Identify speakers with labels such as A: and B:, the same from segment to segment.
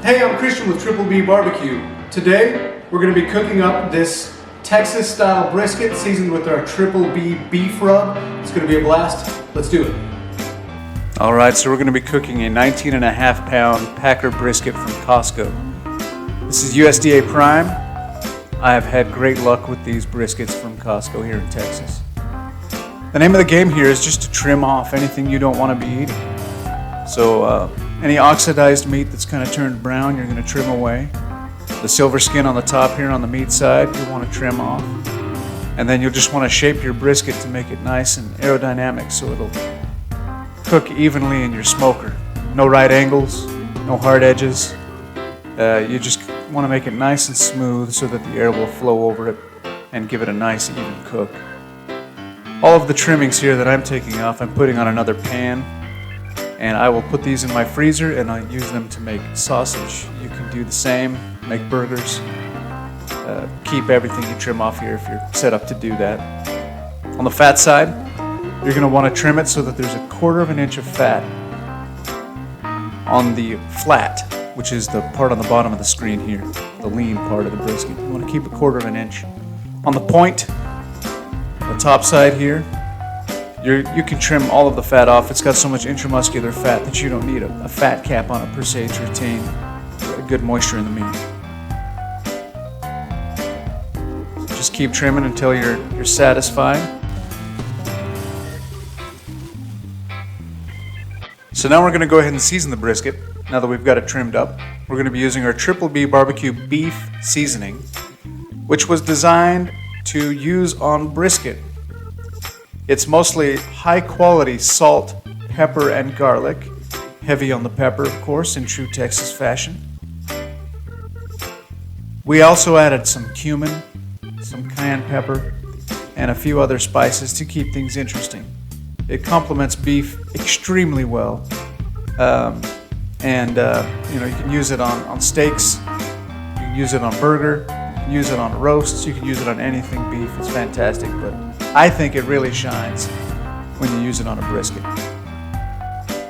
A: Hey, I'm Christian with Triple B BBQ. Today, we're going to be cooking up this Texas Style Brisket seasoned with our Triple B beef rub. It's going to be a blast. Let's do it.
B: All right, so we're going to be cooking a 19.5 pound Packer brisket from Costco. This is USDA Prime. I have had great luck with these briskets from Costco here in Texas. The name of the game here is just to trim off anything you don't want to be eating. So any oxidized meat that's kind of turned brown, you're going to trim away. The silver skin on the top here on the meat side, you want to trim off. And then you'll just want to shape your brisket to make it nice and aerodynamic so it'll cook evenly in your smoker. No right angles, no hard edges. You just want to make it nice and smooth so that the air will flow over it and give it a nice even cook. All of the trimmings here that I'm taking off, I'm putting on another pan, and I will put these in my freezer and I'll use them to make sausage. You can do the same, make burgers. Keep everything you trim off here if you're set up to do that. On the fat side, you're going to want to trim it so that there's 1/4 inch of fat on the flat, which is the part on the bottom of the screen here, the lean part of the brisket. You want to keep 1/4 inch. On the point, the top side here, you can trim all of the fat off. It's got so much intramuscular fat that you don't need a fat cap on it per se to retain good moisture in the meat. So just keep trimming until you're satisfied. So now we're going to go ahead and season the brisket. Now that we've got it trimmed up, we're going to be using our Triple B BBQ beef seasoning, which was designed to use on brisket. It's mostly high quality salt, pepper, and garlic. Heavy on the pepper, of course, in true Texas fashion. We also added some cumin, some cayenne pepper, and a few other spices to keep things interesting. It complements beef extremely well. You can use it on steaks, you can use it on burger, you can use it on roasts, you can use it on anything beef. It's fantastic, but I think it really shines when you use it on a brisket.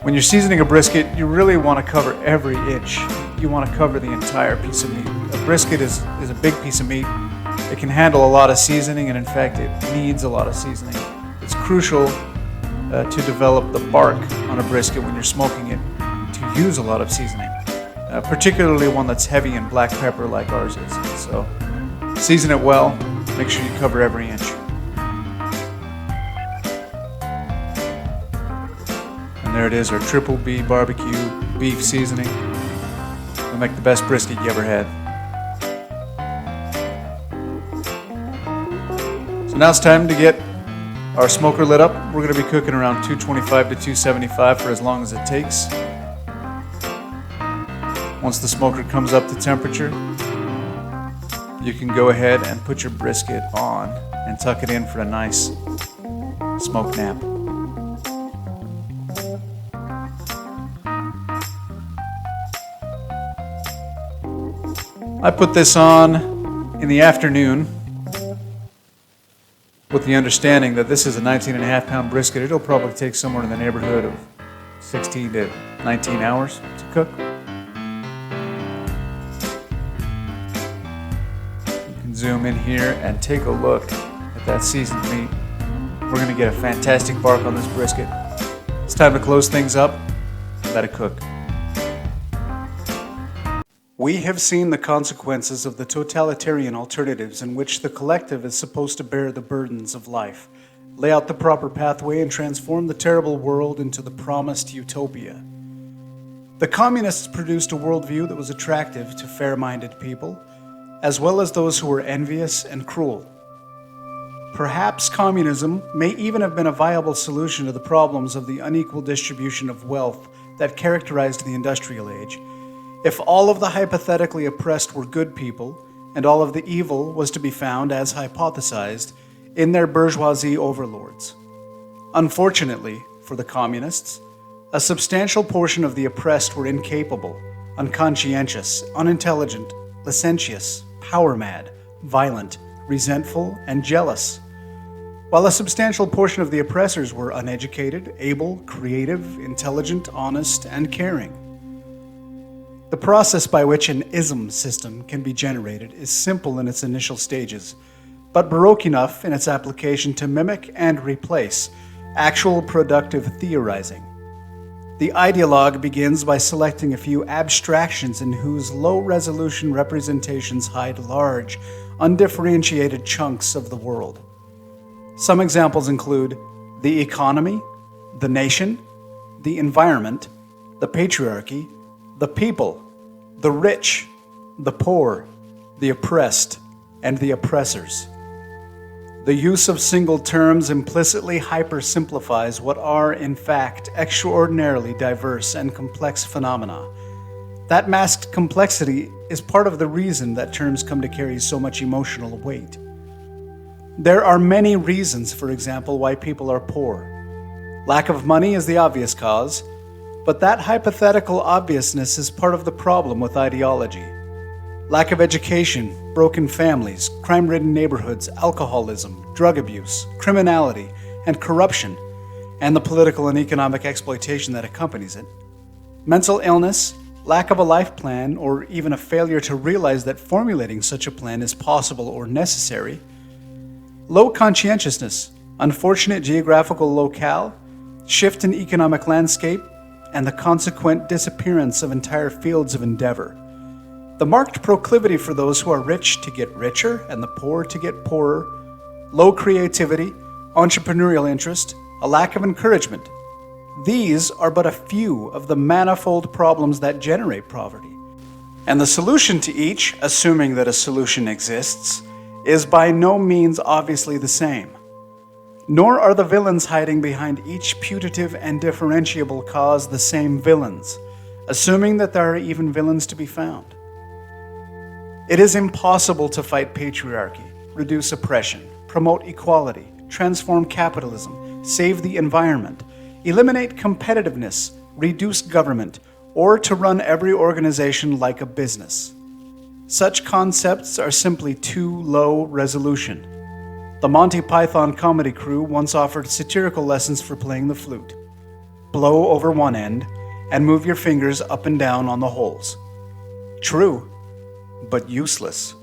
B: When you're seasoning a brisket, you really want to cover every inch. You want to cover the entire piece of meat. A brisket is a big piece of meat. It can handle a lot of seasoning, and in fact, it needs a lot of seasoning. It's crucial to develop the bark on a brisket when you're smoking it to use a lot of seasoning, particularly one that's heavy in black pepper like ours is. So season it well, make sure you cover every inch. And there it is, our Triple B BBQ beef seasoning. It'll make the best brisket you ever had. So now it's time to get our smoker lit up. We're going to be cooking around 225 to 275 for as long as it takes. Once the smoker comes up to temperature, you can go ahead and put your brisket on and tuck it in for a nice smoke nap. I put this on in the afternoon with the understanding that this is a 19.5 pound brisket. It'll probably take somewhere in the neighborhood of 16 to 19 hours to cook. You can zoom in here and take a look at that seasoned meat. We're going to get a fantastic bark on this brisket. It's time to close things up and let it cook. We have seen the consequences of the totalitarian alternatives in which the collective is supposed to bear the burdens of life, lay out the proper pathway, and transform the terrible world into the promised utopia. The communists produced a worldview that was attractive to fair-minded people, as well as those who were envious and cruel. Perhaps communism may even have been a viable solution to the problems of the unequal distribution of wealth that characterized the industrial age, if all of the hypothetically oppressed were good people, and all of the evil was to be found, as hypothesized, in their bourgeoisie overlords. Unfortunately, for the communists, a substantial portion of the oppressed were incapable, unconscientious, unintelligent, licentious, power-mad, violent, resentful, and jealous, while a substantial portion of the oppressors were uneducated, able, creative, intelligent, honest, and caring.
A: The process by which an ism system can be generated is simple in its initial stages, but baroque enough in its application to mimic and replace actual productive theorizing. The ideologue begins by selecting a few abstractions in whose low-resolution representations hide large, undifferentiated chunks of the world. Some examples include the economy, the nation, the environment, the patriarchy, the people, the rich, the poor, the oppressed, and the oppressors. The use of single terms implicitly hypersimplifies what are, in fact, extraordinarily diverse and complex phenomena. That masked complexity is part of the reason that terms come to carry so much emotional weight. There are many reasons, for example, why people are poor. Lack of money is the obvious cause, but that hypothetical obviousness is part of the problem with ideology. Lack of education, broken families, crime-ridden neighborhoods, alcoholism, drug abuse, criminality, and corruption, and the political and economic exploitation that accompanies it. Mental illness, lack of a life plan, or even a failure to realize that formulating such a plan is possible or necessary. Low conscientiousness, unfortunate geographical locale, shift in economic landscape, and the consequent disappearance of entire fields of endeavor. The marked proclivity for those who are rich to get richer and the poor to get poorer, low creativity, entrepreneurial interest, a lack of encouragement. These are but a few of the manifold problems that generate poverty. And the solution to each, assuming that a solution exists, is by no means obviously the same. Nor are the villains hiding behind each putative and differentiable cause the same villains, assuming that there are even villains to be found. It is impossible to fight patriarchy, reduce oppression, promote equality, transform capitalism, save the environment, eliminate competitiveness, reduce government, or to run every organization like a business. Such concepts are simply too low resolution. The Monty Python comedy crew once offered satirical lessons for playing the flute. Blow over one end and move your fingers up and down on the holes. True, but useless.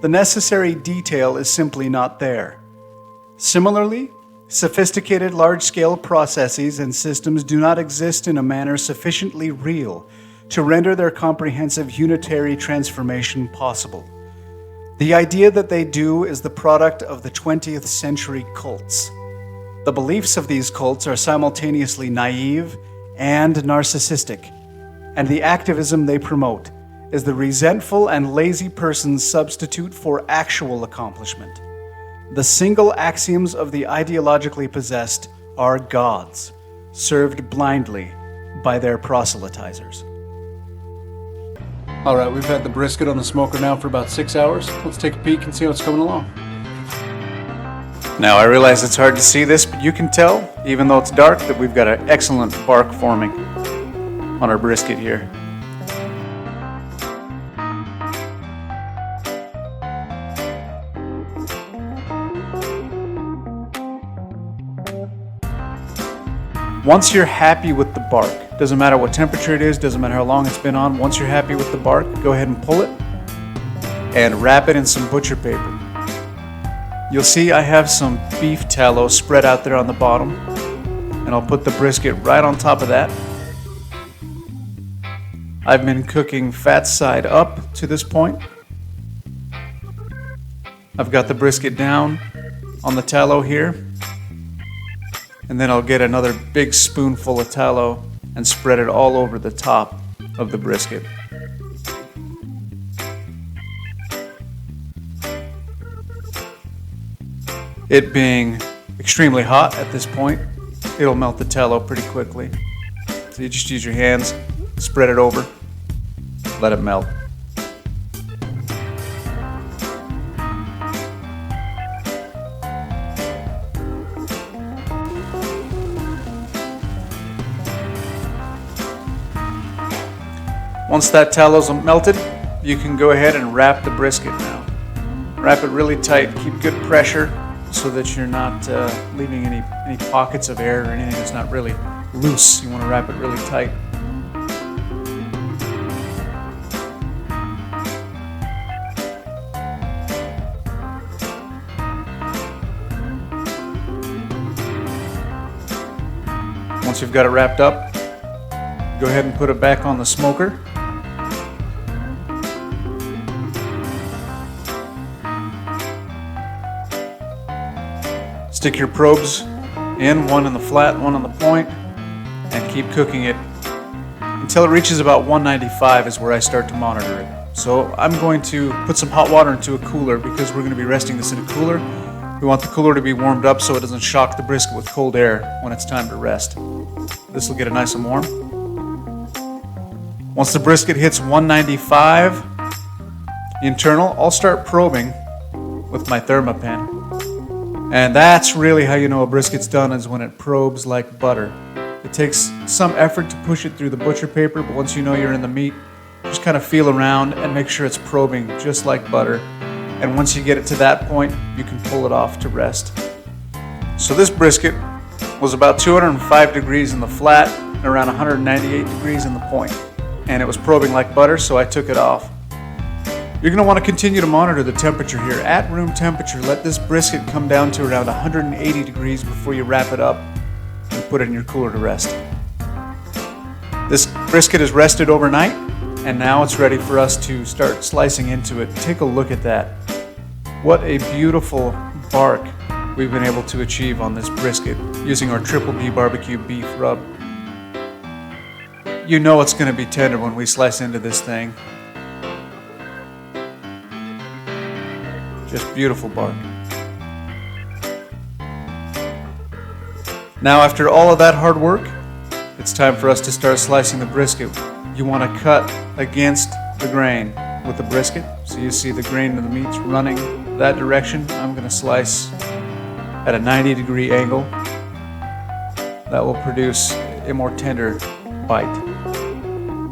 A: The necessary detail is simply not there. Similarly, sophisticated large-scale processes and systems do not exist in a manner sufficiently real to render their comprehensive unitary transformation possible. The idea that they do is the product of the 20th century cults. The beliefs of these cults are simultaneously naive and narcissistic, and the activism they promote is the resentful and lazy person's substitute for actual accomplishment. The single axioms of the ideologically possessed are gods, served blindly by their proselytizers. All right, we've had the brisket on the smoker now for about 6 hours. Let's take a peek and see what's coming along.
B: Now, I realize it's hard to see this, but you can tell, even though it's dark, that we've got an excellent bark forming on our brisket here. Once you're happy with the bark, doesn't matter what temperature it is, doesn't matter how long it's been on, once you're happy with the bark, go ahead and pull it and wrap it in some butcher paper. You'll see I have some beef tallow spread out there on the bottom, and I'll put the brisket right on top of that. I've been cooking fat side up to this point. I've got the brisket down on the tallow here. And then I'll get another big spoonful of tallow and spread it all over the top of the brisket. It being extremely hot at this point, it'll melt the tallow pretty quickly. So you just use your hands, spread it over, let it melt. Once that tallow's melted, you can go ahead and wrap the brisket now. Wrap it really tight, keep good pressure so that you're not leaving any pockets of air or anything that's not really loose. You want to wrap it really tight. Once you've got it wrapped up, go ahead and put it back on the smoker. Stick your probes in, one in the flat, one on the point, and keep cooking it until it reaches about 195 is where I start to monitor it. So I'm going to put some hot water into a cooler because we're going to be resting this in a cooler. We want the cooler to be warmed up so it doesn't shock the brisket with cold air when it's time to rest. This will get it nice and warm. Once the brisket hits 195 internal, I'll start probing with my Thermapen. And that's really how you know a brisket's done, is when it probes like butter. It takes some effort to push it through the butcher paper, but once you know you're in the meat, just kind of feel around and make sure it's probing just like butter. And once you get it to that point, you can pull it off to rest. So this brisket was about 205 degrees in the flat and around 198 degrees in the point. And it was probing like butter, so I took it off. You're going to want to continue to monitor the temperature here. At room temperature, let this brisket come down to around 180 degrees before you wrap it up and put it in your cooler to rest. This brisket is rested overnight, and now it's ready for us to start slicing into it. Take a look at that. What a beautiful bark we've been able to achieve on this brisket using our Triple B BBQ beef rub. You know it's going to be tender when we slice into this thing. Just beautiful bark. Now, after all of that hard work, it's time for us to start slicing the brisket. You want to cut against the grain with the brisket. So you see the grain of the meat's running that direction. I'm going to slice at a 90-degree angle. That will produce a more tender bite.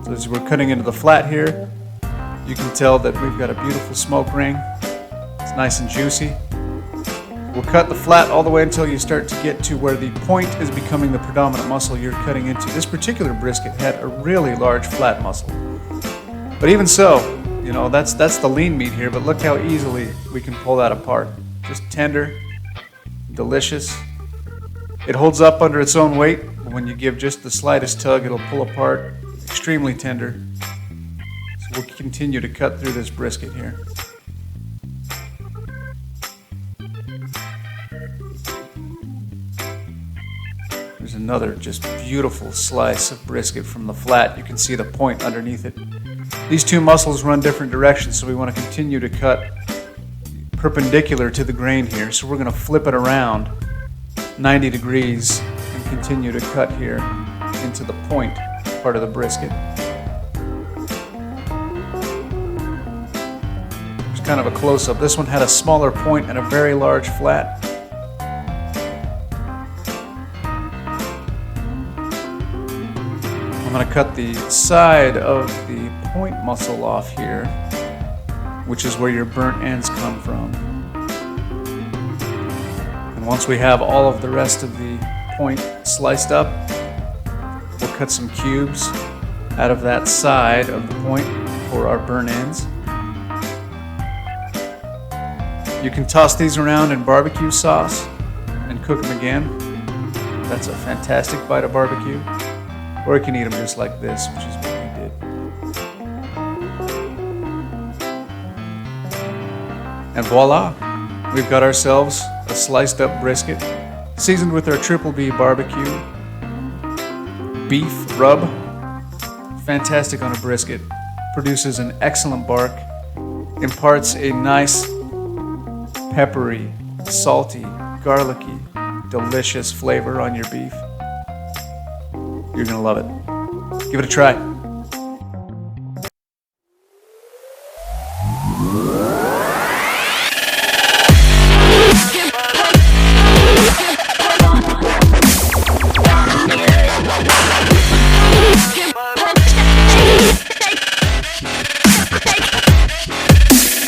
B: So as we're cutting into the flat here, you can tell that we've got a beautiful smoke ring. It's nice and juicy. We'll cut the flat all the way until you start to get to where the point is becoming the predominant muscle you're cutting into. This particular brisket had a really large flat muscle. But even so, you know, that's the lean meat here, but look how easily we can pull that apart. Just tender, delicious. It holds up under its own weight. When you give just the slightest tug, it'll pull apart. Extremely tender. So we'll continue to cut through this brisket here. There's another just beautiful slice of brisket from the flat. You can see the point underneath it. These two muscles run different directions, so we want to continue to cut perpendicular to the grain here. So we're going to flip it around 90 degrees and continue to cut here into the point part of the brisket. There's kind of a close-up. This one had a smaller point and a very large flat. I'm going to cut the side of the point muscle off here, which is where your burnt ends come from. And once we have all of the rest of the point sliced up, we'll cut some cubes out of that side of the point for our burnt ends. You can toss these around in barbecue sauce and cook them again. That's a fantastic bite of barbecue. Or you can eat them just like this, which is what we did. And voila, we've got ourselves a sliced up brisket, seasoned with our Triple B BBQ beef rub. Fantastic on a brisket. Produces an excellent bark. Imparts a nice, peppery, salty, garlicky, delicious flavor on your beef. You're going to love it. Give it a try.